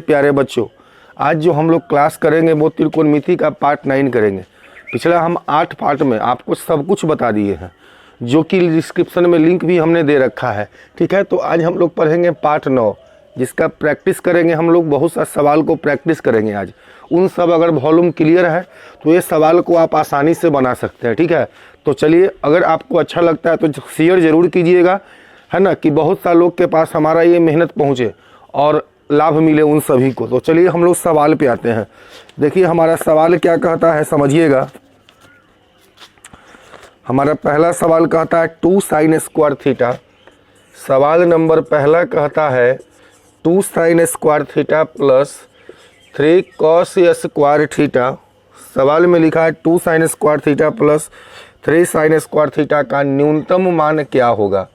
प्यारे बच्चों, आज जो हम लोग क्लास करेंगे वो त्रिकोणमिति का पार्ट 9 करेंगे। पिछला हम 8 पार्ट में आपको सब कुछ बता दिए हैं, जो कि डिस्क्रिप्शन में लिंक भी हमने दे रखा है। ठीक है, तो आज हम लोग पढ़ेंगे पार्ट 9, जिसका प्रैक्टिस करेंगे। हम लोग बहुत सा सवाल को प्रैक्टिस करेंगे आज। उन सब अगर वॉल्यूम क्लियर है तो ये सवाल को आप आसानी से बना सकते हैं। ठीक है, तो चलिए, अगर आपको अच्छा लगता है तो शेयर ज़रूर कीजिएगा, है ना, कि बहुत सा लोग के पास हमारा ये मेहनत पहुँचे और लाभ मिले उन सभी को। तो चलिए हम लोग सवाल पे आते हैं। देखिए हमारा सवाल क्या कहता है, समझिएगा। हमारा पहला सवाल कहता है 2 sin स्क्वायर थीटा। सवाल नंबर पहला कहता है 2 sin square theta plus 3 cos square theta. सवाल में लिखा है 2 sin square theta plus 3 sin square theta का न्यूनतम मान क्या होगा।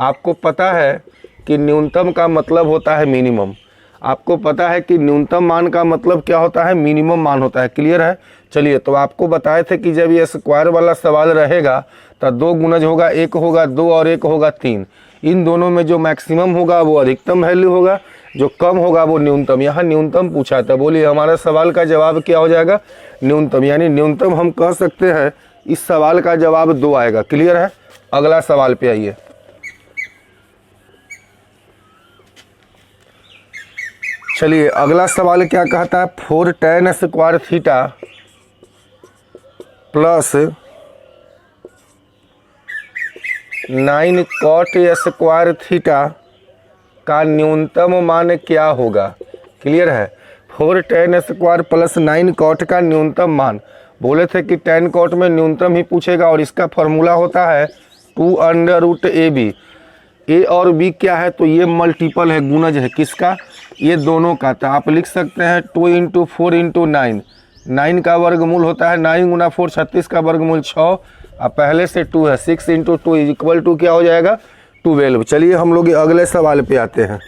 आपको पता है कि न्यूनतम का मतलब होता है मिनिमम। आपको पता है कि न्यूनतम मान का मतलब क्या होता है, मिनिमम मान होता है। क्लियर है। चलिए, तो आपको बताए थे कि जब ये स्क्वायर वाला सवाल रहेगा तो 2 गुणज होगा, 1 होगा 2 और 1 होगा 3। इन दोनों में जो मैक्सिमम होगा वो अधिकतम वैल्यू होगा, जो कम होगा वो न्यूनतम। यहाँ न्यूनतम पूछा था, बोलिए हमारा सवाल का जवाब क्या हो जाएगा, न्यूनतम। यानी न्यूनतम हम कह सकते हैं इस सवाल का जवाब 2 आएगा। क्लियर है। अगला सवाल पे आइए। चलिए अगला सवाल क्या कहता है, 4 tan square theta plus 9 cot square theta का न्यूनतम मान क्या होगा। क्लियर है। 4 tan स्क्वायर प्लस 9 cot का न्यूनतम मान। बोले थे कि tan cot में न्यूनतम ही पूछेगा और इसका फॉर्मूला होता है 2√ab। ए और बी क्या है, तो ये मल्टीपल है, गुणज है किसका, ये दोनों का। तो आप लिख सकते हैं 2 × 4 × 9। 9 का वर्गमूल होता है 9 × 4 36 का वर्गमूल 6। अब पहले से 2 है, 6 × 2 इक्वल टू क्या हो जाएगा, 12। चलिए हम लोग अगले सवाल पे आते हैं।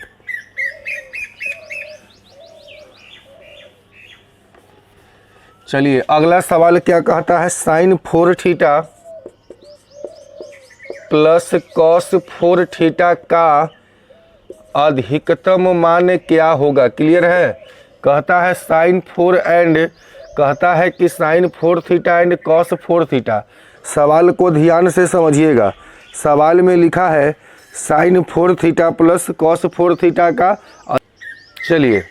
चलिए अगला सवाल क्या कहता है, sin 4 theta plus cos 4 theta का अधिकतम मान क्या होगा। क्लियर है। कहता है sin 4 एंड कहता है कि sin 4 theta and cos 4 theta. सवाल को ध्यान से समझिएगा। सवाल में लिखा है sin 4 theta plus cos 4 theta का। चलिए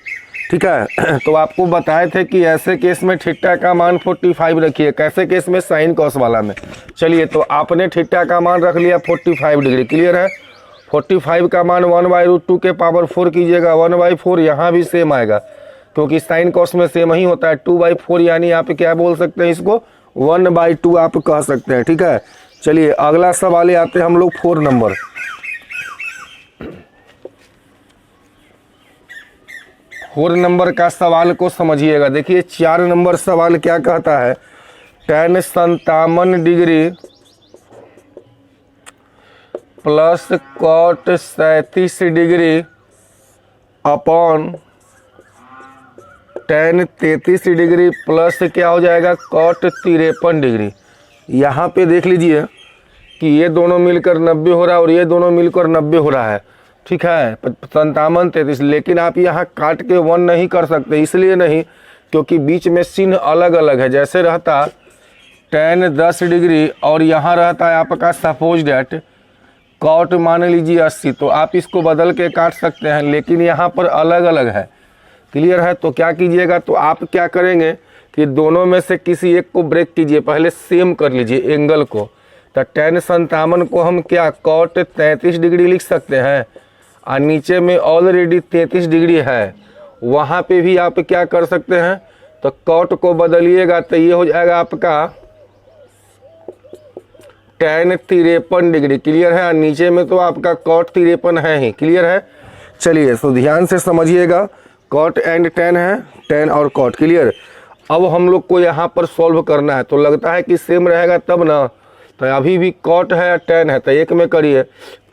ठीक है, तो आपको बताए थे कि ऐसे केस में थीटा का मान 45 रखिए। कैसे केस में, साइन कॉस वाला में। चलिए, तो आपने थीटा का मान रख लिया 45 डिग्री। क्लियर है। 45 का मान 1/√2 के पावर 4 कीजिएगा, 1/4। यहाँ भी सेम आएगा क्योंकि साइन कॉस में सेम ही होता है। 2/4 यानी आप क्या बोल सकते हैं, इसको 1/2 आप कह सकते हैं। ठीक है। चलिए अगला सवाल आते हैं हम लोग 4 नंबर। 4 नंबर का सवाल को समझिएगा। देखिए 4 नंबर सवाल क्या कहता है, tan 57 degree plus cot 37 degree upon tan 33 degree plus क्या हो जाएगा, cot 53 डिग्री। यहाँ पे देख लीजिए कि ये दोनों मिलकर 90 हो रहा है और ये दोनों मिलकर 90 हो रहा है। ठीक है, 57 33। लेकिन आप यहाँ काट के 1 नहीं कर सकते, इसलिए नहीं क्योंकि बीच में चिन्ह अलग अलग है। जैसे रहता tan 10 डिग्री और यहाँ रहता है आपका सपोज डेट cot मान लीजिए 80, तो आप इसको बदल के काट सकते हैं, लेकिन यहाँ पर अलग अलग है। क्लियर है। तो क्या कीजिएगा, तो आप क्या करेंगे कि दोनों में से किसी एक को ब्रेक कीजिए, पहले सेम कर लीजिए एंगल को। तो tan 57 को हम क्या cot 33 डिग्री लिख सकते हैं और नीचे में ऑलरेडी 33 डिग्री है, वहाँ पे भी आप क्या कर सकते हैं, तो cot को बदलिएगा तो ये हो जाएगा आपका tan 53 डिग्री। क्लियर है। और नीचे में तो आपका cot 53 है ही। क्लियर है। चलिए तो ध्यान से समझिएगा, cot एंड tan है, tan और cot। क्लियर। अब हम लोग को यहाँ पर सॉल्व करना है, तो लगता है कि सेम रहेगा तब ना। तो अभी भी cot है tan है, तो एक में करिए,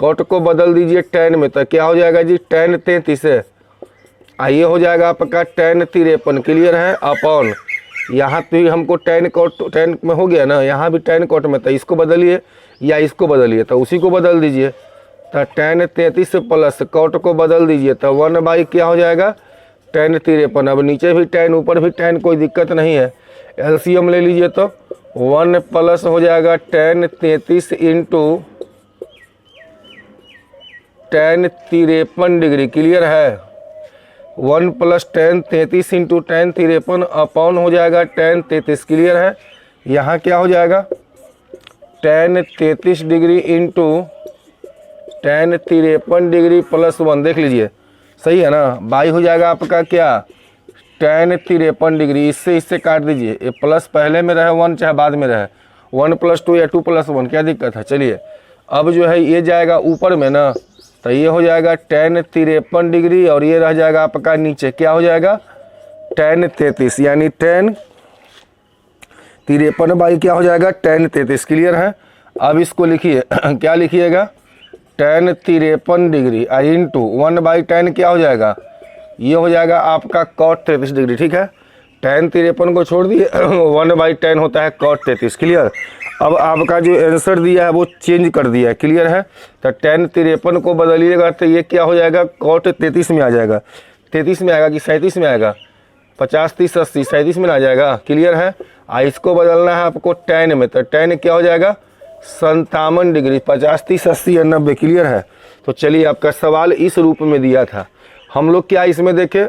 cot को बदल दीजिए tan में, तो क्या हो जाएगा जी, tan 33 है, ये हो जाएगा आपका tan 53। क्लियर है। अपॉन यहाँ तो हमको tan cot tan में हो गया ना, यहाँ भी tan cot में, तो इसको बदलिए या इसको बदलिए, तो उसी को बदल दीजिए। तो tan 33 प्लस cot को बदल दीजिए, तो 1/, क्या हो जाएगा, tan 53, अब नीचे भी tan ऊपर भी tan, कोई दिक्कत नहीं है। एलसीएम ले लीजिए तो 1 प्लस हो जाएगा tan 33 into tan 53 degree, clear है। 1 plus tan 33 into tan 53 upon हो जाएगा tan 33, क्लियर है। यहाँ क्या हो जाएगा tan 33 degree into tan 53 degree plus 1, देख लीजिए सही है ना। बाई हो जाएगा आपका क्या tan 53 डिग्री, इससे काट दीजिए, ये प्लस पहले में रहे 1 चाहे बाद में रहे, 1 प्लस 2 या 2 प्लस 1, क्या दिक्कत है। चलिए अब जो है ये जाएगा ऊपर में ना, तो ये हो जाएगा tan 53 डिग्री और ये रह जाएगा आपका नीचे, क्या हो जाएगा tan 33, यानी tan 53 बाई क्या हो जाएगा tan 33, क्लियर है। अब इसको लिखिए क्या लिखिएगा tan 53 डिग्री इंटू 1/tan क्या हो जाएगा, ये हो जाएगा आपका cot 33 डिग्री, ठीक है। tan 53 को छोड़ दिए 1/tan होता है cot 33, क्लियर। अब आपका जो आंसर दिया है वो चेंज कर दिया है, क्लियर है। तो tan 53 को बदलिएगा तो ये क्या हो जाएगा cot 33 में आ जाएगा। 33 में आएगा कि 37 में आएगा, 50 30 80 37 में आ जाएगा, क्लियर है। इसको बदलना है आपको tan में, तो tan क्या हो जाएगा 57 डिग्री, 50 30 80 या 90, क्लियर है। तो चलिए आपका सवाल इस रूप में दिया था। हम लोग क्या इसमें देखें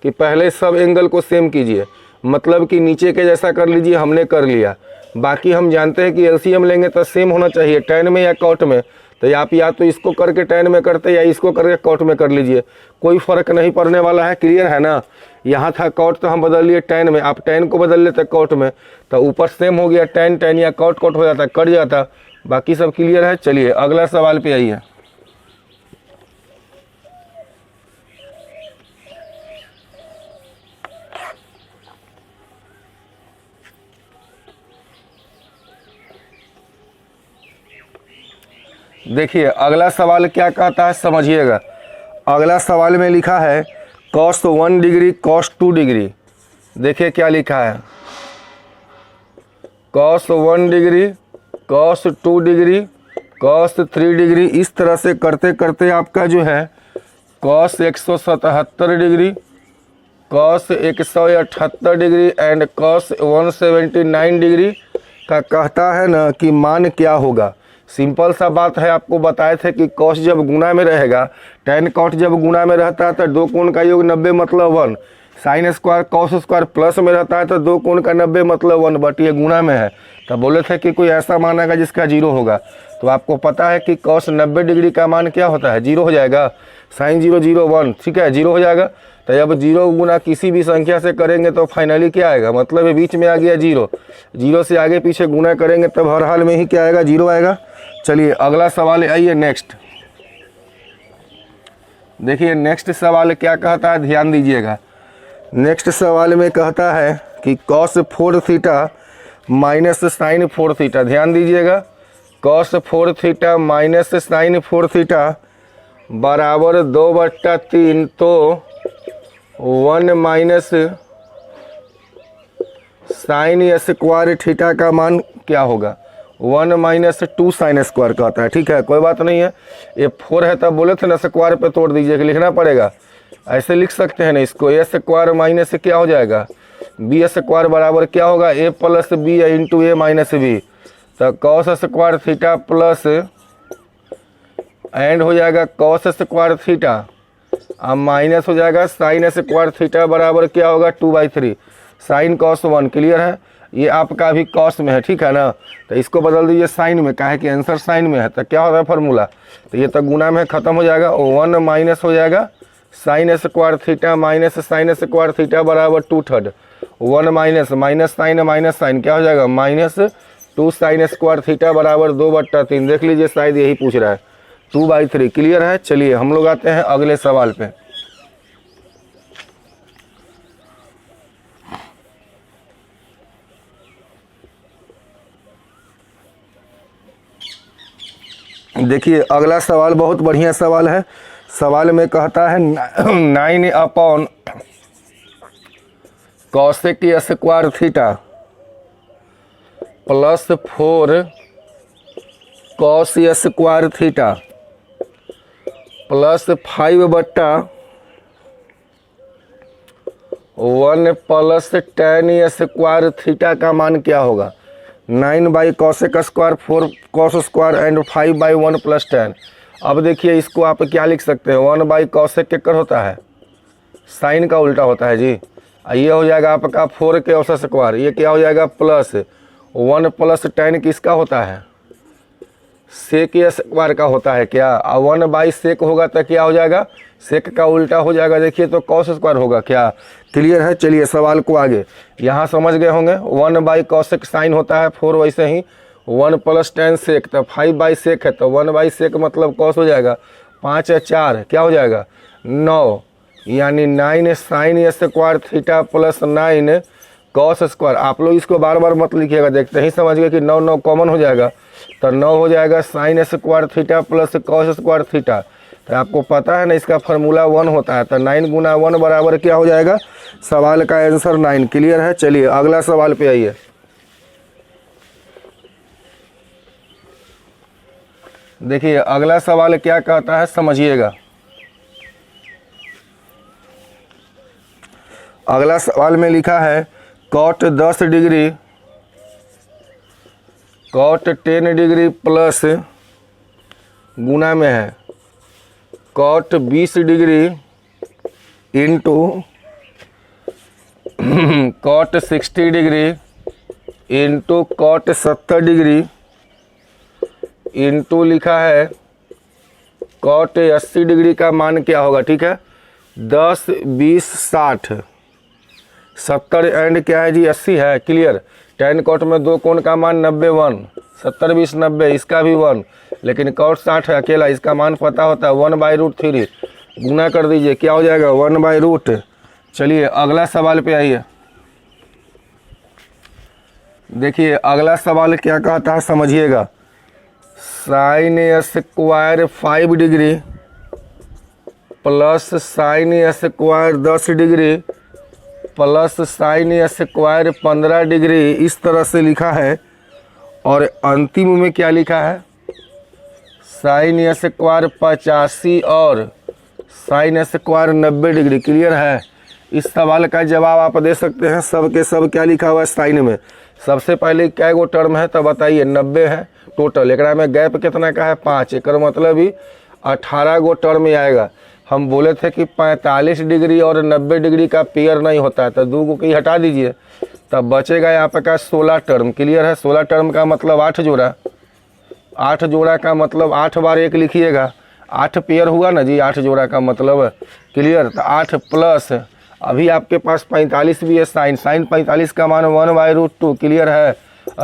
कि पहले सब एंगल को सेम कीजिए, मतलब कि नीचे के जैसा कर लीजिए, हमने कर लिया। बाकी हम जानते हैं कि एलसीएम लेंगे तो सेम होना चाहिए tan में या cot में, तो आप या तो इसको करके tan में करते या इसको करके cot में कर लीजिए, कोई फ़र्क नहीं पड़ने वाला है, क्लियर है ना। यहाँ था cot तो हम बदल लिए tan में, आप tan को बदल लेते cot में तो ऊपर सेम हो गया, tan tan या cot cot हो जाता, कट जाता, बाकी सब क्लियर है। चलिए अगला सवाल पे आइए। देखिए अगला सवाल क्या कहता है, समझिएगा। अगला सवाल में लिखा है cos 1 डिग्री cos 2 डिग्री, देखिए क्या लिखा है cos 1 degree cos 2 degree cos 3 degree. इस तरह से करते करते आपका जो है cos 177 degree cos 178 degree and cos 179 degree का कहता है ना कि मान क्या होगा। सिंपल सा बात है, आपको बताए थे कि cos जब गुना में रहेगा, tan cot जब गुना में रहता है तो दो कोण का योग 90 मतलब 1, sine square cos square plus में रहता है तो दो कोण का 90 मतलब 1, बट ये गुना में है। तो बोले थे कि कोई ऐसा मान आएगा जिसका 0 होगा, तो आपको पता है कि cos 90 डिग्री का मान क्या होता है 0 हो जाएगा, साइन 0 0 1, ठीक है 0 हो जाएगा। तो जब 0 गुना किसी भी संख्या से करेंगे तो फाइनली क्या आएगा, मतलब ये बीच में आ गया 0, 0 से आगे पीछे गुना करेंगे तब हर हाल में ही क्या आएगा 0 आएगा। चलिए अगला सवाल आइए नेक्स्ट। देखिए नेक्स्ट सवाल क्या कहता है, ध्यान दीजिएगा। नेक्स्ट सवाल में कहता है कि cos 4 theta minus sine 4 theta, ध्यान दीजिएगा cos 4 theta minus sine 4 theta बराबर 2/3, तो 1 माइनस साइन स्क्वायर थीटा का मान क्या होगा, 1 माइनस 2 साइन स्क्वायर कहता है, ठीक है कोई बात नहीं है। ये 4 है तब बोले थे ना स्क्वायर पे तोड़ दीजिए कि लिखना पड़ेगा, ऐसे लिख सकते हैं ना इसको, ए स्क्वायर माइनस से क्या हो जाएगा बी स्क्वायर बराबर क्या होगा ए प्लस बी इंटू ए माइनस बी। तो cos square theta plus and हो जाएगा कॉस स्क्वायर थीटा, अब माइनस हो जाएगा साइन स्क्वायर थीटा बराबर क्या होगा 2/3 साइन कॉस 1, क्लियर है। ये आपका भी कॉस में है, ठीक है ना, तो इसको बदल दीजिए साइन में, काहे कि आंसर साइन में है तो क्या होता है फार्मूला, तो ये तो गुना में खत्म हो जाएगा, 1 माइनस हो जाएगा sine square theta minus sine square theta बराबर 2/3, 1 माइनस माइनस साइन क्या हो जाएगा माइनस 2 साइन स्क्वायर थीटा बराबर 2/3। देख लीजिए शायद यही पूछ रहा है 2/3, क्लियर है। चलिए हम लोग आते हैं अगले सवाल पे। देखिए अगला सवाल बहुत बढ़िया सवाल है। सवाल में कहता है 9 upon cosec square theta plus 4 cos square theta plus 5/2 1 plus tan square theta का मान क्या होगा? 9 by cosec square 4 cos square and 5 by 1 plus tan। अब देखिए इसको आप क्या लिख सकते हैं, 1 बाई कॉसेक के कर होता है, साइन का उल्टा होता है जी। ये हो जाएगा आपका 4 के औसत स्क्वायर, ये क्या हो जाएगा प्लस 1 प्लस tan किसका होता है? सेक स्क्वायर का होता है क्या? 1 बाई सेक होगा तो क्या हो जाएगा? सेक का उल्टा हो जाएगा, देखिए तो कॉस स्क्वायर होगा क्या? क्लियर है। चलिए सवाल को आगे, यहाँ समझ गए होंगे। 1 बाई कॉसेक साइन होता है 4, वैसे ही 1 प्लस tan सेक, तो 5 बाई सेक है तो 1 बाई सेक मतलब कॉस हो जाएगा, 5 या 4 क्या हो जाएगा 9, यानी 9 sine square theta plus 9 cos square. आप लोग इसको बार बार मत लिखिएगा, देखते ही समझ गए कि 9 9 कॉमन हो जाएगा, तो 9 हो जाएगा sine square theta plus cos square theta. तो आपको पता है ना इसका फार्मूला 1 होता है, तो 9 गुना 1 बराबर क्या हो जाएगा? सवाल का आंसर 9। क्लियर है। चलिए अगला सवाल पे आइए। देखिए अगला सवाल क्या कहता है, समझिएगा। अगला सवाल में लिखा है cot 10 degree cot 10 degree plus गुना में है cot 20 degree into cot 60 degree into cot 70 degree into लिखा है कॉट 80 डिग्री का मान क्या होगा? ठीक है, 10 20 60 70 एंड क्या है जी 80 है। क्लियर। tan कॉट में दो कोण का मान 90 1, 70 20 90, इसका भी 1, लेकिन कॉट 60 है अकेला, इसका मान पता होता है 1/√3। गुना कर दीजिए, क्या हो जाएगा 1/√। चलिए अगला सवाल पे आइए। देखिए अगला सवाल क्या कहता है, समझिएगा। Sine square 5 degree plus sine square 10 degree plus sine square 15 degree इस तरह से लिखा है, और अंतिम में क्या लिखा है? साइन स्क्वायर 85 और साइन स्क्वायर 90 डिग्री। क्लियर है। इस सवाल का जवाब आप दे सकते हैं। सब के सब क्या लिखा हुआ है साइन में? सबसे पहले क्या गो टर्म है तो बताइए, 90 है टोटल, एक में गैप कितना का है 5, एक मतलब ही 18 गो टर्म आएगा। हम बोले थे कि 45 डिग्री और 90 डिग्री का पेयर नहीं होता है, तो 2 को कहीं हटा दीजिए, तब बचेगा यहाँ पे का 16 टर्म। क्लियर है। 16 टर्म का मतलब 8 जोड़ा, 8 जोड़ा का मतलब 8 बार 1 लिखिएगा, 8 पेयर हुआ ना जी, 8 जोड़ा का मतलब। क्लियर। तो 8 प्लस अभी आपके पास 45 भी है, साइन 45 का मान 1/√2। क्लियर है।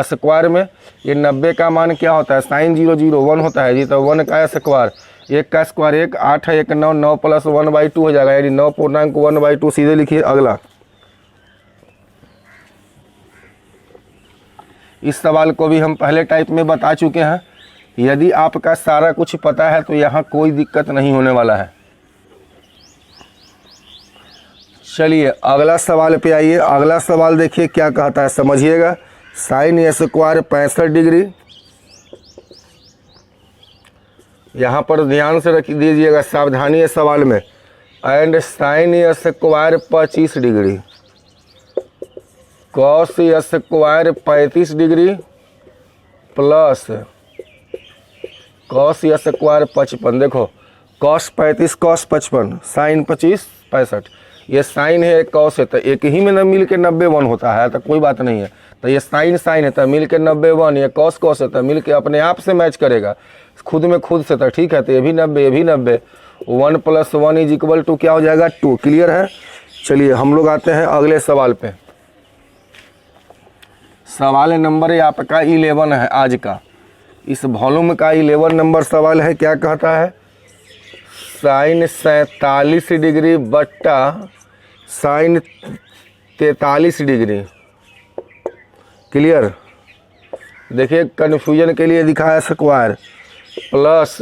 स्क्वायर में ये 90 का मान क्या होता है? साइन 0 0 1 होता है जी, तो 1 का स्क्वायर, 1 का स्क्वायर 1, 8 है 1 9, 9 प्लस 1/2 हो जाएगा, यानी 9 पूर्णांक 1/2 सीधे लिखिए। अगला इस सवाल को भी हम पहले टाइप में बता चुके हैं। यदि आपका सारा कुछ पता है तो यहाँ कोई दिक्कत नहीं होने वाला है। चलिए अगला सवाल पे आइए। अगला सवाल देखिए क्या कहता है, समझिएगा। साइन स्क्वायर 65 डिग्री, यहाँ पर ध्यान से रख दीजिएगा, सावधानी है सवाल में, and sine square 25 degree cos square 35 degree plus cos square 55। देखो कॉस 35 कॉस 55 साइन 25 65, ये साइन है एक कॉस है, तो एक ही में न मिल के 90 1 होता है, तो कोई बात नहीं है। तो ये साइन साइन है तो मिल के 90 1, ये कॉस कॉस है तो मिल के अपने आप से मैच करेगा खुद में खुद से, तो ठीक है। तो ये भी 90 ये भी 90, 1 + 1 = क्या हो जाएगा 2। क्लियर है। चलिए हम लोग आते हैं अगले सवाल पे। सवाल नंबर आपका 11 है आज का, इस वॉल्यूम का 11 नंबर सवाल है। क्या कहता है? साइन 47 डिग्री बट्टा साइन 43 डिग्री। क्लियर। देखिए कन्फ्यूजन के लिए दिखा है स्क्वायर प्लस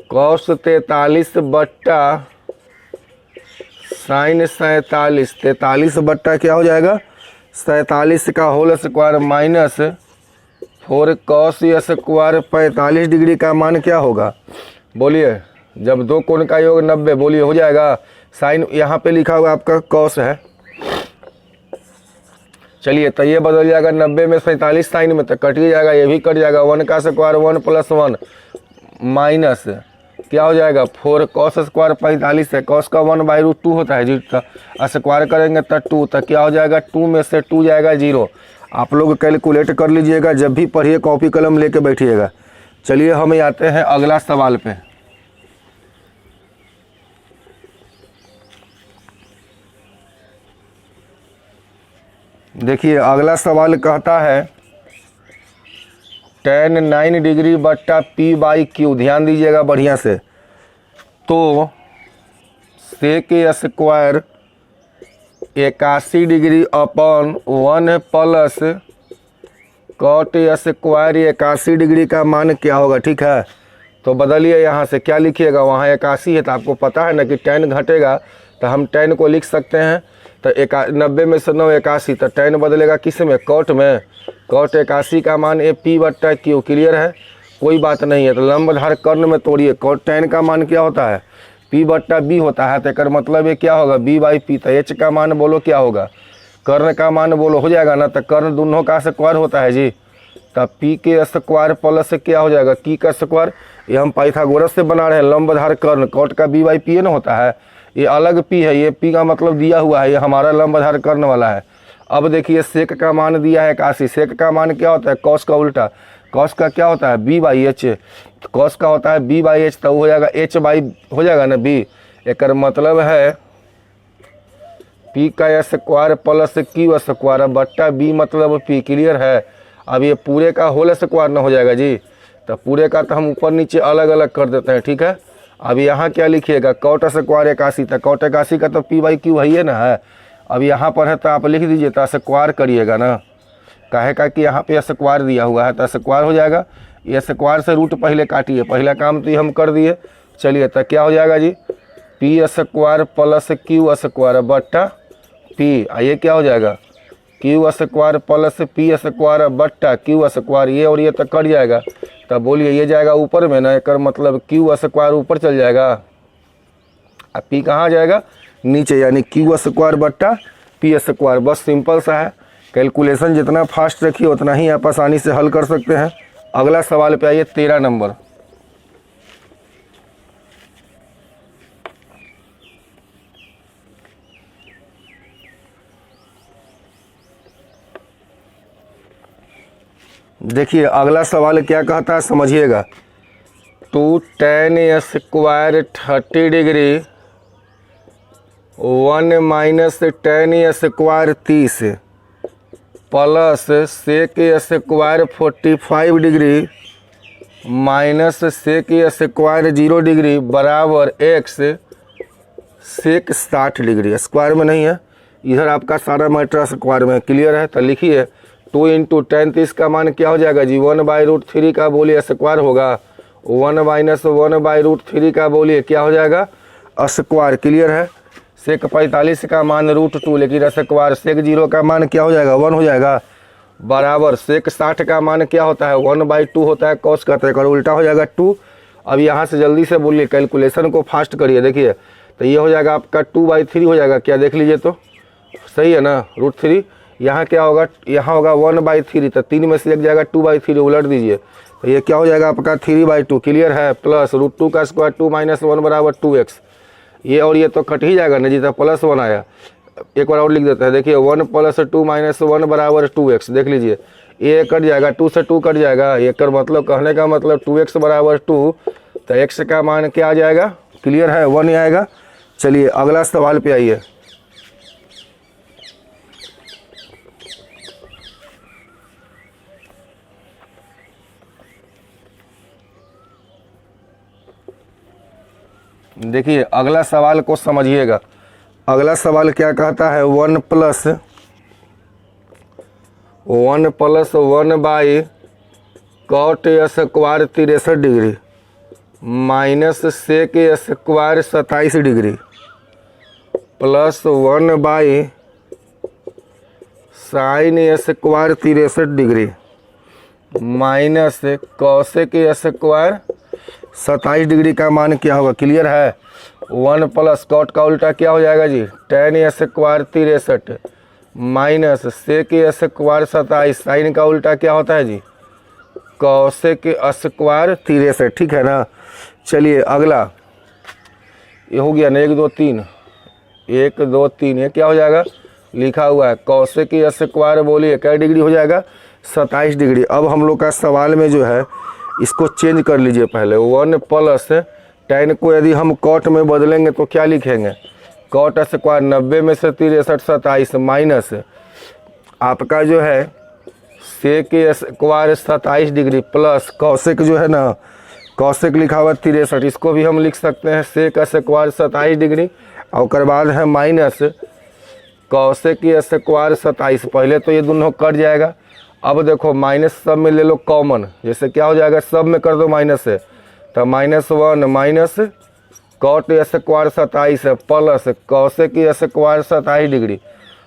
कॉस 43 बट्टा साइन 47, 43 बट्टा क्या हो जाएगा 47 का whole square minus 4 cos square 45 degree का मान क्या होगा? बोलिए, जब दो कोण का योग 90, बोलिए हो जाएगा साइन यहाँ पे लिखा हुआ आपका कॉस है। चलिए तो ये बदल जाएगा 90 में 47 साइन में, तो कट ही जाएगा, ये भी कट जाएगा। 1 का स्क्वायर 1 + 1 माइनस क्या हो जाएगा 4 कॉस स्क्वायर 45 है, कॉस का 1/√2 होता है जी, तो स्क्वायर करेंगे तो 2, तो क्या हो जाएगा 2 में से 2 जाएगा 0। आप लोग कैलकुलेट कर लीजिएगा, जब भी पढ़िए कॉपी कलम लेके बैठिएगा। चलिए हम आते हैं अगला सवाल पे। देखिए अगला सवाल कहता है tan 9 डिग्री बट्टा p/q, ध्यान दीजिएगा बढ़िया से। तो sec square 81 degree upon 1 plus cot square 81 degree का मान क्या होगा, ठीक है। तो बदलिए यहाँ से, क्या लिखिएगा, वहाँ 81 है तो आपको पता है ना कि tan घटेगा तो हम tan को लिख सकते हैं। तो 90 में से 9 81, तो tan बदलेगा किस में, कॉट में। कॉट 81 का मान ए p/q, क्लियर है, कोई बात नहीं है। तो लंबधार कर्ण में तोड़िए, कॉट tan का मान क्या होता है p/b होता है, तो एक मतलब ये क्या होगा b/p। तो h का मान बोलो क्या होगा, कर्ण का मान बोलो, हो जाएगा ना। तो कर्ण दोनों का स्क्वायर होता है जी, तो p के स्क्वायर प्लस क्या हो जाएगा q का स्क्वायर। ये हम पाइथागोरस से बना रहे हैं, लंबधार कर्ण, कॉट का b/p ना होता है, ये अलग p है, ये p का मतलब दिया हुआ है, ये हमारा लंबधार कर्ण वाला है। अब देखिए सेक का मान दिया है 81, सेक का मान क्या होता है, कॉस का उल्टा, कॉस का क्या होता है b/h, कॉस का होता है b/h, तो हो जाएगा h/ हो जाएगा ना b। एक मतलब है p का स्क्वायर प्लस q स्क्वायर बट्टा b मतलब p, क्लियर है। अब ये पूरे का होल स्क्वायर ना हो जाएगा जी, तो पूरे का तो हम ऊपर नीचे अलग अलग कर देते हैं, ठीक है। अब यहाँ क्या लिखिएगा, कॉट स्क्वायर 81, तो कॉट 81 का तो p/q है ही ना है। अब यहाँ पर है तो आप लिख दीजिए, तो स्क्वायर करिएगा ना, काहे का कि यहाँ पे स्क्वायर दिया हुआ है, तो स्क्वायर हो जाएगा। ये स्क्वायर से रूट पहले काटिए, पहला काम तो ये हम कर दिए। चलिए तो क्या हो जाएगा जी, p square plus q square बट्टा p, ये क्या हो जाएगा q square plus p square बट्टा q स्क्वायर, ये और ये तो कट जाएगा। तब बोलिए ये जाएगा ऊपर में ना, एक मतलब q स्क्वायर ऊपर चल जाएगा, अब p कहाँ जाएगा नीचे, यानी q स्क्वायर बट्टा p स्क्वायर। बस सिंपल सा है, कैलकुलेशन जितना फास्ट रखिए उतना ही आप आसानी से हल कर सकते हैं। अगला सवाल पे आइए, 13 नंबर। देखिए अगला सवाल क्या कहता है, समझिएगा। तो tan square 30 degree 1 minus tan square 30 plus sec square 45 degree minus sec square 0 degree बराबर x सेक 60 डिग्री। स्क्वायर में नहीं है, इधर आपका सारा मैटर स्क्वायर में, क्लियर है। तो लिखिए 2 × tan, तो इसका मान क्या हो जाएगा जी 1/√3 का बोलिए स्क्वायर होगा, 1 माइनस 1/√3 का बोलिए क्या हो जाएगा स्क्वायर, क्लियर है। सेक 45 का मान √2, लेकिन स्क्वायर सेक 0 का मान क्या हो जाएगा 1 हो जाएगा, बराबर सेक 60 का मान क्या होता है 1/2 होता है, कॉस का, तो उल्टा हो जाएगा 2। अब यहाँ से जल्दी से बोलिए, कैलकुलेशन को फास्ट करिए। देखिए तो ये हो जाएगा आपका 2/3 हो जाएगा, क्या देख लीजिए तो सही है ना, √3। यहाँ क्या होगा, यहाँ होगा 1/3, तो 3 में से एक जाएगा 2/3, उलट दीजिए तो ये क्या हो जाएगा आपका 3/2, क्लियर है। प्लस √2 का स्क्वायर 2 - 1 बराबर 2x, ये और ये तो कट ही जाएगा ना जी, तो +1 आया। एक बार और लिख देते हैं, देखिए 1 + 2 - 1 बराबर 2x, देख लीजिए ये कट जाएगा, 2 से 2 कट जाएगा, ये कर मतलब कहने का मतलब 2x बराबर 2, तो x का मान क्या आ जाएगा, क्लियर है 1 आएगा। चलिए अगला सवाल पे आइए। देखिए अगला सवाल को समझिएगा। अगला सवाल क्या कहता है, 1 + 1 cot square 63 degree minus sec square 27 degree plus 1 sine square 63 degree minus cosec square 27 degree का मान क्या होगा, क्लियर है। 1 प्लस कॉट का उल्टा क्या हो जाएगा जी, tan square 63 minus sec square 27, sine का उल्टा क्या होता है जी, कॉसेक स्क्वायर 63, ठीक है ना। चलिए अगला ये हो गया ना, 1 2 3, 1 2 3, ये क्या हो जाएगा, लिखा हुआ है कॉसेक स्क्वायर, बोलिए क्या डिग्री हो जाएगा, 27 डिग्री। अब हम लोग का सवाल में जो है इसको चेंज कर लीजिए पहले, 1 प्लस tan को यदि हम कॉट में बदलेंगे तो क्या लिखेंगे, कॉट स्क्वायर 90 में से 63 27 माइनस आपका जो है sec square 27 degree plus cosec जो है ना, कॉसेक लिखा हुआ 63, इसको भी हम लिख सकते हैं सेक स्क्वायर 27 डिग्री, और उसके बाद है माइनस कॉसेक स्क्वायर 27। पहले तो ये दोनों कट जाएगा, अब देखो माइनस सब में ले लो कॉमन, जैसे क्या हो जाएगा, सब में कर दो माइनस से, तो -1 minus cot square 27 plus cosec square 27 degree.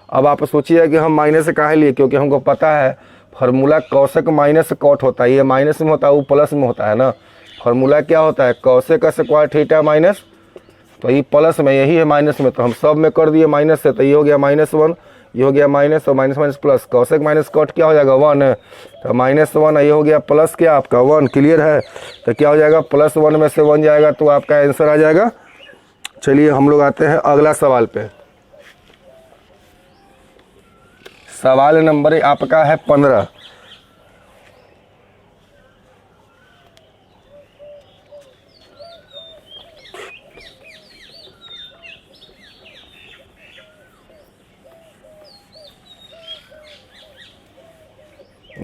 अब आप सोचिए कि हम माइनस से काहे लिए, क्योंकि हमको पता है फार्मूला कॉसेक माइनस कॉट होता है, ये माइनस में होता है, वो प्लस में होता है ना। फार्मूला क्या होता है, कॉसेक स्क्वायर थीटा माइनस, तो ये प्लस में, यही है माइनस में, तो हम सब में कर दिए माइनस से, तो ये हो गया -1, ये हो गया माइनस, और minus minus plus, cosec minus cot क्या हो जाएगा 1, तो -1, ये हो गया प्लस क्या आपका 1, क्लियर है। तो क्या हो जाएगा, +1 में से 1 जाएगा तो आपका आंसर आ जाएगा। चलिए हम लोग आते हैं अगला सवाल पे। सवाल नंबर आपका है 15।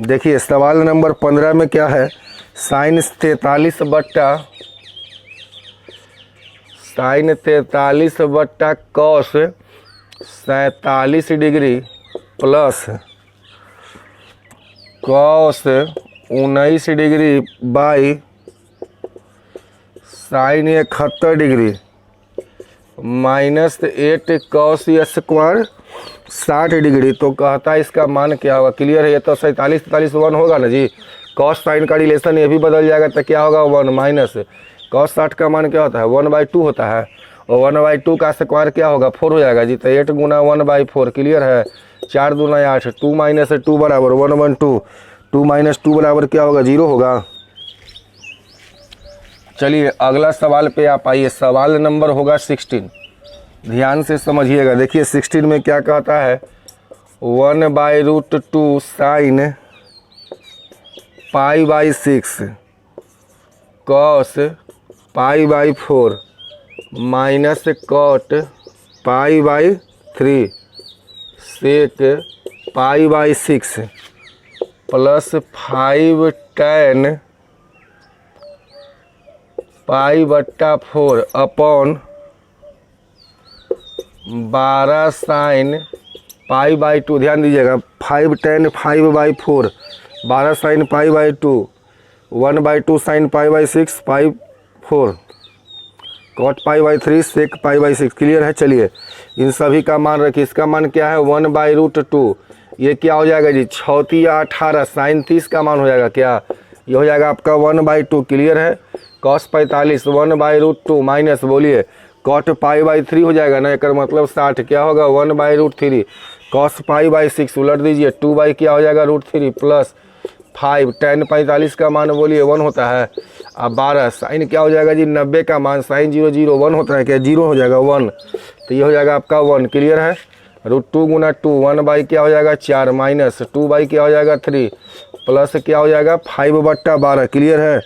देखिए सवाल नंबर 15 में क्या है, साइन 43 बट्टा cos 47 degree plus cos 19 degree by sine 71 degree -8 cos square 60 degree. तो कहता है इसका मान क्या होगा, क्लियर है। ये तो 47 1 होगा ना जी, कॉस साइन का रिलेशन ये भी बदल जाएगा, तो क्या होगा 1 माइनस कॉस 60 का मान क्या होता है 1/2 होता है, और 1/2 का स्क्वायर क्या होगा 4 हो जाएगा जी, तो 8 गुना 1/4, क्लियर है। 4 दूना 8, 2 माइनस 2 बराबर 1/2, 2 माइनस 2 बराबर क्या होगा 0 होगा। चलिए अगला सवाल पे आप आइए, सवाल नंबर होगा 16, ध्यान से समझिएगा। देखिए 16 में क्या कहता है, 1/√2 साइन π/6 कॉस π/4 माइनस कॉट π/3 सेक π/6 प्लस 5 tan π/4 अपॉन 12 साइन π/2। ध्यान दीजिएगा, 5 tan 5/4, 12 साइन π/2, 1/2 साइन π/6 π/4 कॉट π/3 सेक π/6, क्लियर है। चलिए इन सभी का मान रखिए, इसका मान क्या है 1/√2, ये क्या हो जाएगा जी 6 या 18, साइन 30 का मान हो जाएगा क्या, ये हो जाएगा आपका 1/2, क्लियर है। कॉस 45 1/√2 माइनस बोलिए कॉट π/3 हो जाएगा ना, एक मतलब 60, क्या होगा 1/√3 कॉस π/6 उलट दीजिए 2 क्या हो जाएगा √3 प्लस 5 tan 45 का मान बोलिए 1 होता है, अब 12 साइन क्या हो जाएगा जी 90 का मान, साइन 0 0 1 होता है क्या, 0 हो जाएगा 1, तो ये हो जाएगा आपका 1, क्लियर है। √2 गुना 2 1 क्या हो जाएगा 4 माइनस 2 क्या हो जाएगा 3 प्लस क्या हो जाएगा 5/12, क्लियर है।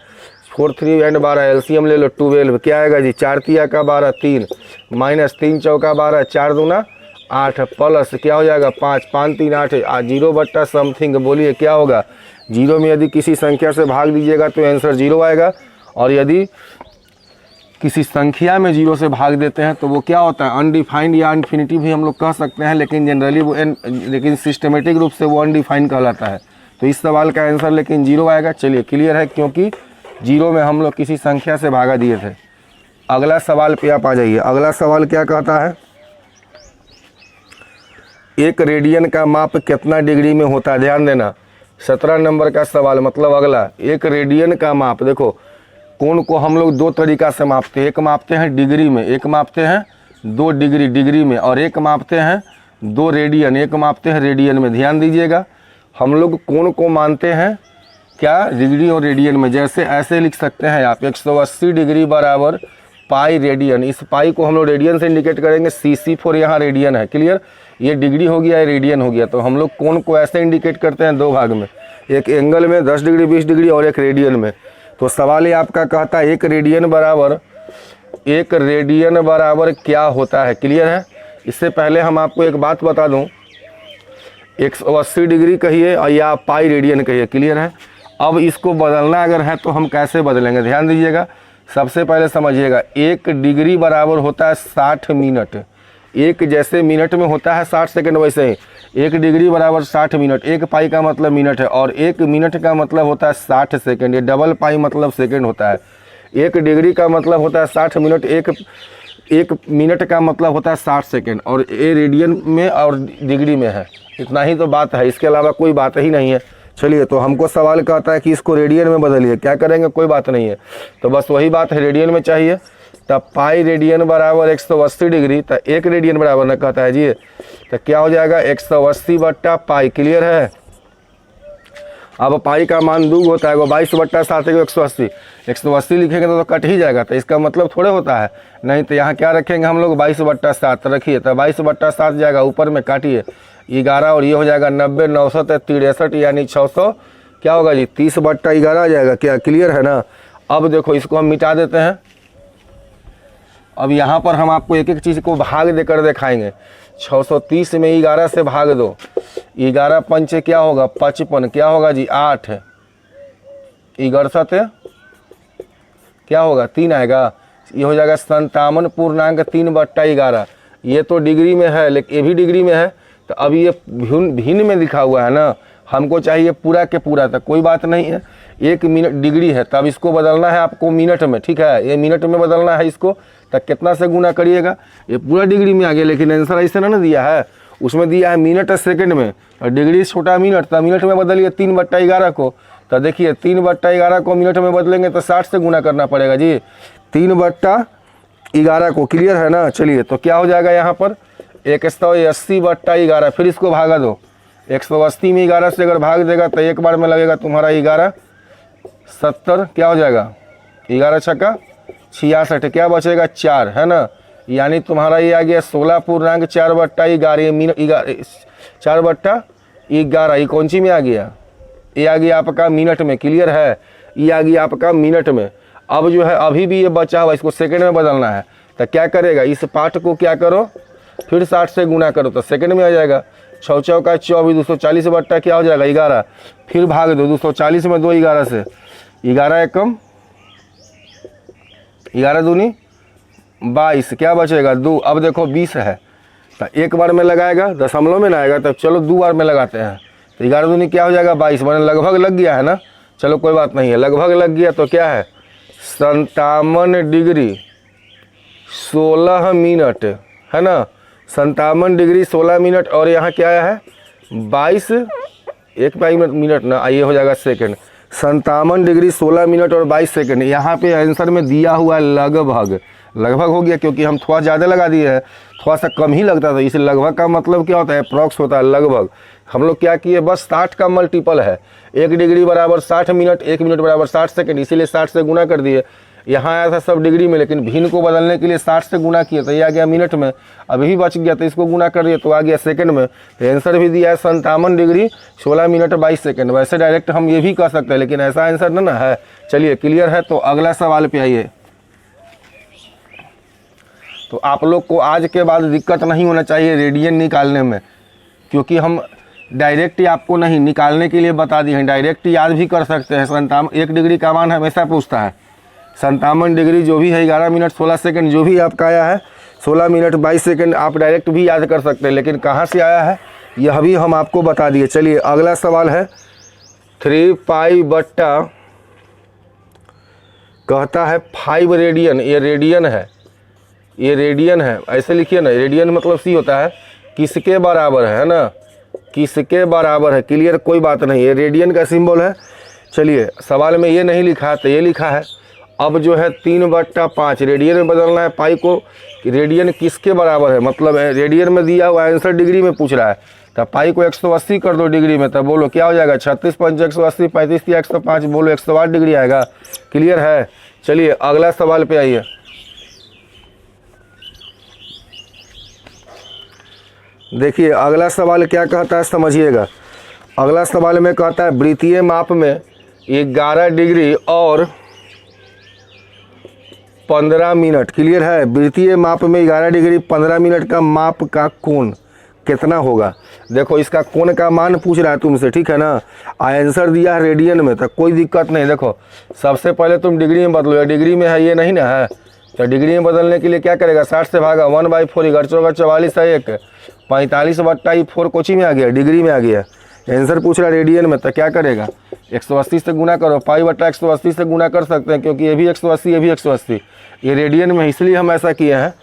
4 3 एंड 12 एलसीएम ले लो 12, क्या आएगा जी 4 तिया का 12 3 माइनस 3 चौका 12 4 दूना 8 प्लस क्या हो जाएगा 5 5 3 8 0 समथिंग बोलिए क्या होगा 0 में यदि किसी संख्या से भाग दीजिएगा तो आंसर 0 आएगा, और यदि किसी संख्या में 0 से भाग देते हैं तो वो क्या होता है अनडिफाइंड या इन्फिनिटी भी हम लोग कह सकते हैं, लेकिन जनरली वो लेकिन सिस्टमेटिक रूप से वो अनडिफाइंड कहलाता है। तो इस सवाल का आंसर लेकिन 0 आएगा। चलिए क्लियर है, क्योंकि 0 में हम लोग किसी संख्या से भागा दिए थे। अगला सवाल पे आप आ जाइए। अगला सवाल क्या कहता है, एक रेडियन का माप कितना डिग्री में होता है, ध्यान देना 17 नंबर का सवाल, मतलब अगला एक रेडियन का माप। देखो कोण को हम लोग दो तरीका से मापते हैं, एक मापते हैं डिग्री में, एक मापते हैं 2 डिग्री में, और एक मापते हैं 2 रेडियन, एक मापते हैं रेडियन में। ध्यान दीजिएगा, हम लोग कोण को मानते हैं क्या, डिग्री और रेडियन में। जैसे ऐसे लिख सकते हैं आप 180 डिग्री बराबर पाई रेडियन। इस पाई को हम लोग रेडियन से इंडिकेट करेंगे, CC4 यहाँ रेडियन है, क्लियर। ये डिग्री हो गया, ये रेडियन हो गया। तो हम लोग कोण को ऐसे इंडिकेट करते हैं 2 भाग में, एक एंगल में 10 डिग्री 20 डिग्री और एक रेडियन में। तो सवाल ये आपका कहता है 1 रेडियन बराबर क्या होता है, क्लियर है। इससे पहले हम आपको एक बात बता दूं, 180 डिग्री कहिए या पाई रेडियन कहिए, क्लियर है। अब इसको बदलना अगर है तो हम कैसे बदलेंगे, ध्यान दीजिएगा। सबसे पहले समझिएगा, 1 डिग्री बराबर होता है 60 मिनट। एक जैसे मिनट में होता है 60 सेकंड, वैसे ही 1 डिग्री बराबर 60 मिनट। 1 पाई का मतलब मिनट है और 1 मिनट का मतलब होता है 60 सेकंड। ये डबल पाई मतलब सेकंड होता है। 1 डिग्री का मतलब होता है 60 मिनट, एक मिनट का मतलब होता है 60 सेकंड, और ये रेडियन में और डिग्री में है। इतना ही तो बात है, इसके अलावा कोई बात ही नहीं है। चलिए, तो हमको सवाल कहता है कि इसको रेडियन में बदलिए, क्या करेंगे, कोई बात नहीं है। तो बस वही बात है, रेडियन में चाहिए। तब पाई रेडियन बराबर 180 डिग्री, तो 1 रेडियन बराबर ना कहता है जी, तो क्या हो जाएगा 180 बट्टा पाई, क्लियर है। अब पाई का मान 2 होता है, वो 22 बट्टा 7 है 180। 180 लिखेंगे तो कट ही जाएगा, तो इसका मतलब थोड़े होता है, नहीं तो यहाँ क्या रखेंगे हम लोग 22 बट्टा 7 रखिए, तो 22 बट्टा 7 जाएगा, ऊपर में काटिए 11 और ये हो जाएगा 90, 963 यानी 600 क्या होगा जी 30 बट्टा 11 आ जाएगा, क्या क्लियर है ना। अब देखो इसको हम मिटा देते हैं। अब यहाँ पर हम आपको एक एक चीज़ को भाग देकर दिखाएंगे। 630 में 11 से भाग दो, 11 पंचे क्या होगा 55, क्या होगा जी 8, 11 क्या होगा 3 आएगा, ये हो जाएगा 57.3 बट्टा 11। ये तो डिग्री में है, लेकिन ये भी डिग्री में है, तो अब ये भिन्न में लिखा हुआ है ना, हमको चाहिए पूरा के पूरा। तक कोई बात नहीं है, 1 मिनट डिग्री है, तब इसको बदलना है आपको मिनट में, ठीक है। ये मिनट में बदलना है इसको, तब कितना से गुना करिएगा, ये पूरा डिग्री में आ गया, लेकिन आंसर ऐसे ना दिया है, उसमें दिया है मिनट सेकंड में, और डिग्री छोटा मिनट, तब मिनट में बदलिए 3 बट्टा 11 को। तो देखिए 3 बट्टा 11 को मिनट में बदलेंगे तो 60 से गुना करना पड़ेगा जी, 3 बट्टा 11 को, क्लियर है ना। चलिए, तो क्या हो जाएगा यहाँ पर 180 बट्टा 11, फिर इसको भागा दो। 180 में 11 से अगर भाग देगा तो एक बार में लगेगा तुम्हारा 11 70, क्या हो जाएगा 11 छक्का 66, क्या बचेगा 4, है ना। यानी तुम्हारा ये आ गया 16.4 बट्टा 11, 4 बट्टा 11, ये कौन सी में आ गया, ये आ गया आपका मिनट में, क्लियर है। ये आ गया आपका मिनट में। अब जो है अभी भी ये बचा हुआ, इसको सेकंड में बदलना है, तो क्या करेगा, इस पार्ट को क्या करो फिर 60 से गुना करो, तो सेकंड में आ जाएगा। 6 चौका 24, 240 बट्टा क्या हो जाएगा 11, फिर भाग दो 240 में 2 11 से, 11 एकम 11 दूनी 22, क्या बचेगा 2। अब देखो 20 है, तो एक बार में लगाएगा, दशमलव में ना आएगा, तब चलो 2 बार में लगाते हैं, तो 11 दूनी क्या हो जाएगा 22, मैंने लगभग लग गया है ना। चलो कोई बात नहीं है, लगभग लग गया, तो क्या है 57 डिग्री 16 मिनट, है ना। 57 डिग्री 16 मिनट, और यहाँ क्या आया है 22, एक पाई मिनट ना, ये हो जाएगा सेकंड। 57 डिग्री 16 मिनट और 22 सेकंड। यहाँ पे आंसर में दिया हुआ है लगभग, लगभग हो गया, क्योंकि हम थोड़ा ज़्यादा लगा दिए हैं, थोड़ा सा कम ही लगता था। इसे लगभग का मतलब क्या होता है, अप्रॉक्स होता है, लगभग। हम लोग क्या किए, बस 60 का मल्टीपल है, 1 डिग्री बराबर 60 मिनट, 1 मिनट बराबर 60 सेकंड, इसीलिए 60 से गुना कर दिए। यहाँ आया था सब डिग्री में, लेकिन भिन्न को बदलने के लिए 60 से गुना किए, तो ये आ गया मिनट में। अभी भी बच गया, तो इसको गुना कर दिए तो आ गया सेकंड में। तो आंसर भी दिया है 57 डिग्री 16 मिनट 22 सेकंड। वैसे डायरेक्ट हम ये भी कह सकते हैं, लेकिन ऐसा आंसर ना है। चलिए, क्लियर है, तो अगला सवाल पे आइए। तो आप लोग को आज के बाद दिक्कत नहीं होना चाहिए रेडियन निकालने में, क्योंकि हम डायरेक्ट ही आपको नहीं निकालने के लिए बता दिए हैं, डायरेक्ट याद भी कर सकते हैं। 1 डिग्री का मान हमेशा पूछता है, 57 डिग्री जो भी है 11 मिनट 16 सेकंड, जो भी आपका आया है 16 मिनट 22 सेकंड, आप डायरेक्ट भी याद कर सकते हैं, लेकिन कहाँ से आया है यह भी हम आपको बता दिए। चलिए, अगला सवाल है 3 पाई बट्टा कहता है 5 रेडियन, ये रेडियन है, ये रेडियन है, ऐसे लिखिए ना। रेडियन मतलब सी होता है किसके बराबर है ना, किसके बराबर है, क्लियर, कोई बात नहीं, ये रेडियन का सिंबल है। चलिए, सवाल में ये नहीं लिखा तो ये लिखा है। अब जो है 3/5 रेडियन में बदलना है पाई को। रेडियन किसके बराबर है, मतलब रेडियन में दिया हुआ आंसर डिग्री में पूछ रहा है, तो पाई को 180 कर दो डिग्री में, तब बोलो क्या हो जाएगा 36 5 180 35 या 105, बोलो 108 डिग्री आएगा। क्लियर है। चलिए अगला सवाल पे आइए। देखिए अगला सवाल क्या कहता है समझिएगा। अगला सवाल में कहता है वृत्तीय माप में 11 डिग्री और 15 मिनट। क्लियर है। वृत्तीय माप में 11 डिग्री 15 मिनट का माप का कोण कितना होगा। देखो इसका कोण का मान पूछ रहा है तुमसे, ठीक है ना। आंसर दिया है रेडियन में, तो कोई दिक्कत नहीं। देखो सबसे पहले तुम डिग्री में बदलो, या डिग्री में है ये नहीं ना है, तो डिग्री में बदलने के लिए क्या करेगा 60 से भागा 1/4 44 है 1 45/4 कोची में आ गया, डिग्री में आ गया। आंसर पूछ रहा है रेडियन में, तो क्या करेगा 180 से गुना करो, π/180 से गुना कर सकते हैं क्योंकि ये भी 180 ये भी 180। ये रेडियन में इसलिए हम ऐसा किए हैं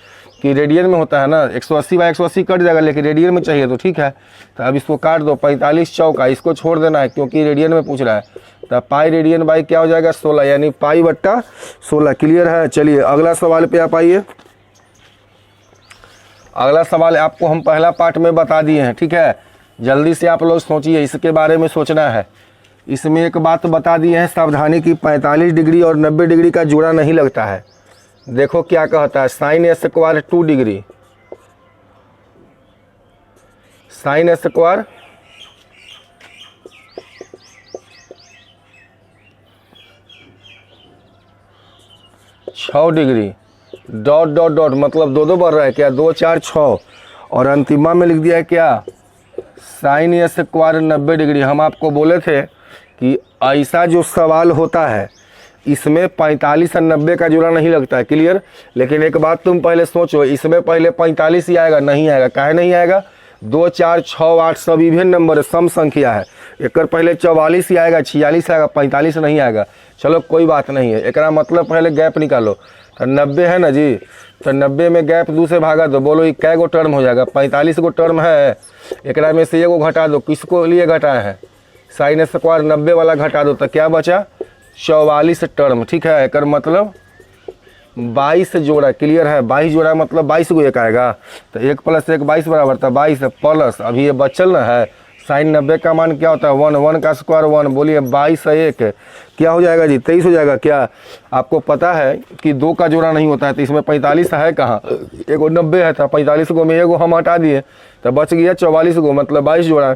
कि रेडियन में होता है ना, 180/180 कट जाएगा, लेकिन रेडियन में चाहिए तो ठीक है। तो अब इसको काट दो, 45 चौका, इसको छोड़ देना है क्योंकि रेडियन में पूछ रहा है। तो पाई रेडियन बाई क्या हो जाएगा 16, यानी π/16। क्लियर है। चलिए अगला सवाल पे आप आइए। अगला सवाल आपको हम पहला पार्ट में बता दिए हैं, ठीक है। जल्दी से आप लोग सोचिए, इसके बारे में सोचना है। इसमें एक बात बता दिए हैं सावधानी की, 45 डिग्री और 90 डिग्री का जोड़ा नहीं लगता है। देखो क्या कहता है, sin² 2 degree, sin² 6 degree dot मतलब दो बढ़ रहा है क्या, 2 4 6, और अंतिमा में लिख दिया है क्या sin² 90 डिग्री। हम आपको बोले थे कि ऐसा जो सवाल होता है इसमें 45 और 90 का जोड़ा नहीं लगता है। क्लियर। लेकिन एक बात तुम पहले सोचो, इसमें पहले 45 ही आएगा, नहीं आएगा। काहे नहीं आएगा, 2 4 6 8 सब इवेन नंबर है, सम संख्या है। एक पहले 44 ही आएगा, 46 आएगा, 45 नहीं आएगा। चलो कोई बात नहीं है, एक मतलब पहले गैप निकालो। तो 90 है ना जी, तो 90 में गैप 2 से भागा दो, बोलो ये कै गो टर्म हो जाएगा, 45 गो टर्म है। एक में से एगो घटा दो, किसको लिए घटाया है sin² 90 वाला घटा दो, तो क्या बचा 44 टर्म। ठीक है, एक मतलब 22 जोड़ा। क्लियर है। 22 जोड़ा मतलब 22 को एक आएगा, तो 1 + 1 22 बराबर था 22 प्लस अभी ये बचल ना है sin 90 का मान क्या होता है 1, 1 का स्क्वायर 1, बोलिए 22 है 1 क्या हो जाएगा जी 23 हो जाएगा। क्या आपको पता है कि 2 का जोड़ा नहीं होता है, तो इसमें 45 है कहाँ, एगो 90 है था, 45 गो में एगो हम हटा दिए तो बच गया 44 गो, मतलब 22 जोड़ा।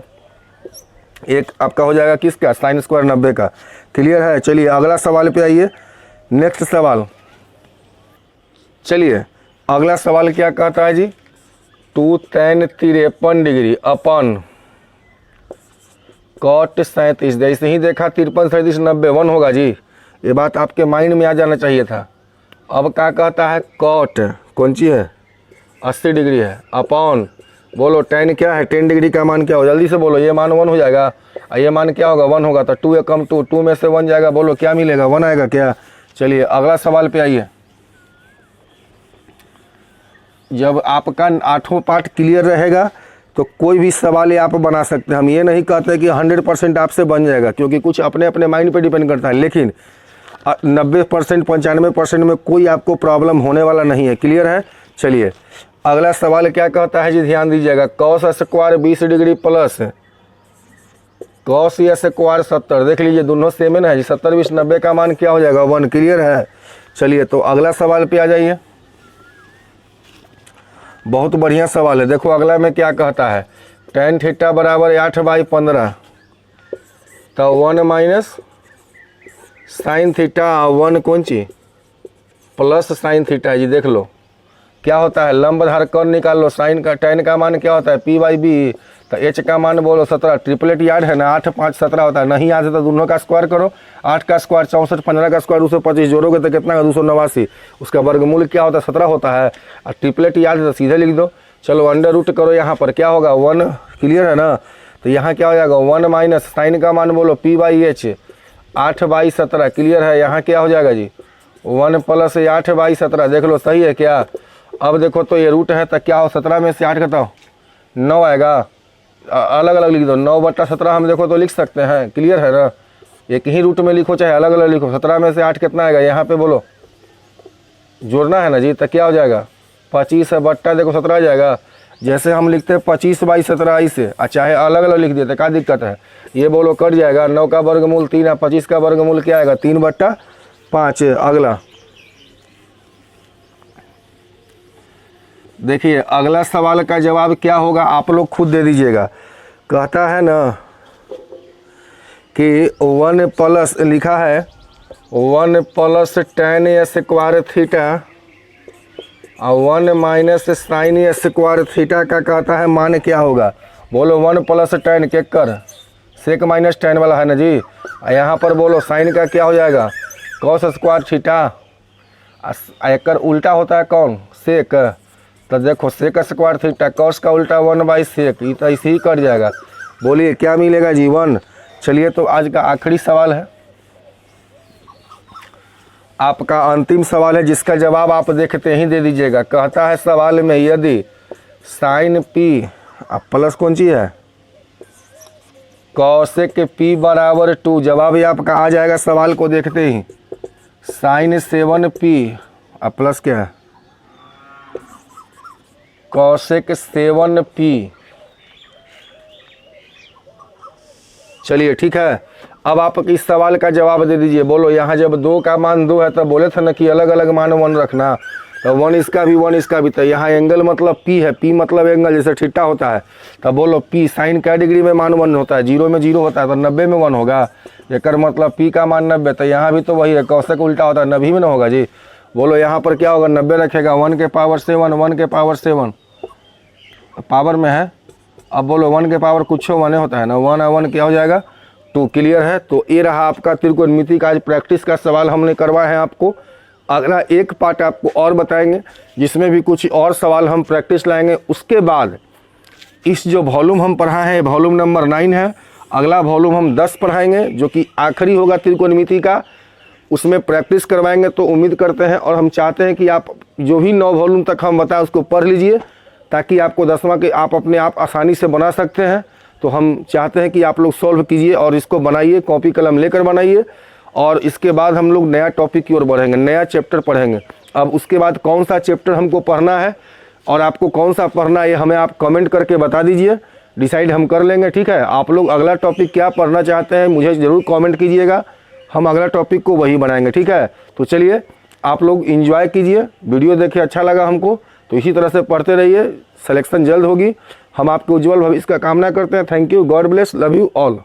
एक आपका हो जाएगा किसका sin² 90 का। क्लियर है। चलिए अगला सवाल पे आइए, नेक्स्ट सवाल। चलिए अगला सवाल क्या कहता है जी, 2 tan 53 डिग्री अपन cot 37। जैसे ही देखा 53 37 90 1 होगा जी, ये बात आपके माइंड में आ जाना चाहिए था। अब क्या कहता है cot कौन सी है 80 डिग्री है, अपॉन बोलो tan क्या है 10 डिग्री का मान क्या हो, जल्दी से बोलो। ये मान 1 हो जाएगा, ये मान क्या होगा 1 होगा, तो 2 कम 2 में से 1 जाएगा, बोलो क्या मिलेगा 1 आएगा क्या। चलिए अगला सवाल पे आइए। जब आपका 8वां पार्ट क्लियर रहेगा तो कोई भी सवाल ये आप बना सकते हैं। हम ये नहीं कहते कि 100% आपसे बन जाएगा, क्योंकि कुछ अपने अपने माइंड पे डिपेंड करता है, लेकिन 90% 95% में कोई आपको प्रॉब्लम होने वाला नहीं है। क्लियर है। चलिए अगला सवाल क्या कहता है जी, ध्यान दीजिएगा। cos² 20 degree plus cos² 70। देख लीजिए दोनों सेम है ना जी, 70 20 90 का मान क्या हो जाएगा 1। क्लियर है। चलिए तो अगला सवाल पे आ जाइए। बहुत बढ़िया सवाल है। देखो अगला में क्या कहता है, tan थीटा बराबर 8/15, तो 1 - sin थीटा 1 कौन ची प्लस sin थीटा जी। देख लो क्या होता है, लंब धार कर्ण निकाल लो। साइन का tan का मान क्या होता है p/b, तो h का मान बोलो 17। ट्रिपलेट याद है ना, 8 5 17 होता है, नहीं याद है तो दोनों का स्क्वायर करो। 8 का स्क्वायर 64, 15 का स्क्वायर 225, जोड़ोगे तो कितना का 289, उसका वर्गमूल क्या होता है 17 होता है। और ट्रिपलेट याद है तो सीधे लिख दो। चलो अंडर रूट करो, यहाँ पर क्या होगा 1। क्लियर है ना, तो यहाँ क्या हो जाएगा 1 - साइन का मान बोलो p/h 8/17। क्लियर है। यहाँ क्या हो जाएगा जी 1 + 8/17। देख लो सही है क्या। अब देखो तो ये रूट है तो क्या हो 17 में से 8 घटाओ 9 आएगा, अलग अलग लिख दो। 9/17 हम देखो तो लिख सकते हैं। क्लियर है ना, एक ही रूट में लिखो चाहे अलग अलग लिखो। 17 में से 8 कितना आएगा यहाँ पे बोलो, जोड़ना है ना जी, तो क्या हो जाएगा 25 बट्टा देखो 17 आ जाएगा। जैसे हम लिखते हैं 25/17 ऐसे, चाहे अलग अलग लिख देते क्या दिक्कत है, ये बोलो कट जाएगा। 9 का वर्गमूल 3 है, 25 का वर्गमूल क्या आएगा 3/5। अगला देखिए, अगला सवाल का जवाब क्या होगा आप लोग खुद दे दीजिएगा। कहता है ना कि 1 प्लस लिखा है 1 प्लस tan स्क्वायर थीटा और 1 माइनस साइन स्क्वायर थीटा का कहता है मान क्या होगा। बोलो 1 प्लस tan के कर सेक माइनस tan वाला है ना जी। यहाँ पर बोलो साइन का क्या हो जाएगा कॉस स्क्वायर थीटा। एक उल्टा होता है कौन सेक, तो देखो सेक स्क्वायर थीटा कॉस का उल्टा 1/सेक, ये तो ऐसे ही कट जाएगा। बोलिए क्या मिलेगा जी 1। चलिए तो आज का आखिरी सवाल है, आपका अंतिम सवाल है जिसका जवाब आप देखते ही दे दीजिएगा। कहता है सवाल में यदि साइन पी प्लस कौन सी है कॉसेक पी बराबर 2, जवाब ही आपका आ जाएगा सवाल को देखते ही। साइन 7p प्लस क्या है कॉसेक 7p। चलिए ठीक है, अब आप इस सवाल का जवाब दे दीजिए। बोलो यहाँ जब 2 का मान 2 है तो बोले थे ना कि अलग अलग मान 1 रखना, तो 1 इसका भी 1 इसका भी। तो यहाँ एंगल मतलब p है, p मतलब एंगल जैसे थीटा होता है, तो बोलो p साइन क्या डिग्री में मान 1 होता है 0 में 0 होता है तो 90 में 1 होगा। एकर मतलब p का मान 90, तो यहाँ भी तो वही है कौशक उल्टा होता है 90 में ना होगा जी। बोलो यहाँ पर क्या होगा 90 रखेगा 1 के पावर 7 1 के पावर 7 पावर में है। अब बोलो 1 के पावर कुछ 1 होता है ना, 1 और 1 क्या हो जाएगा 2। क्लियर है। तो ये रहा आपका त्रिकोणमिति का आज प्रैक्टिस का सवाल हमने करवाए हैं आपको। अगला एक पार्ट आपको और बताएंगे जिसमें भी कुछ और सवाल हम प्रैक्टिस लाएंगे। उसके बाद इस जो वॉल्यूम हम पढ़ाए हैं वॉल्यूम नंबर 9 है, अगला वॉल्यूम हम 10 पढ़ाएंगे जो कि आखिरी होगा त्रिकोणमिति का, उसमें प्रैक्टिस करवाएंगे। तो उम्मीद करते हैं और हम चाहते हैं कि आप जो भी 9 वॉल्यूम तक हम बताएं उसको पढ़ लीजिए ताकि आपको 10वां के आप अपने आप आसानी से बना सकते हैं। तो हम चाहते हैं कि आप लोग सॉल्व कीजिए और इसको बनाइए, कॉपी कलम लेकर बनाइए। और इसके बाद हम लोग नया टॉपिक की ओर बढ़ेंगे, नया चैप्टर पढ़ेंगे। अब उसके बाद कौन सा चैप्टर हमको पढ़ना है और आपको कौन सा पढ़ना है ये हमें आप कमेंट करके बता दीजिए, डिसाइड हम कर लेंगे। ठीक है, आप लोग अगला टॉपिक क्या पढ़ना चाहते हैं मुझे ज़रूर कमेंट कीजिएगा, हम अगला टॉपिक को वही बनाएंगे। ठीक है, तो चलिए आप लोग एंजॉय कीजिए, वीडियो देखिए अच्छा लगा हमको तो इसी तरह से पढ़ते रहिए, सिलेक्शन जल्द होगी। हम आपके उज्जवल भविष्य का कामना करते हैं। Thank you, God bless, love you all.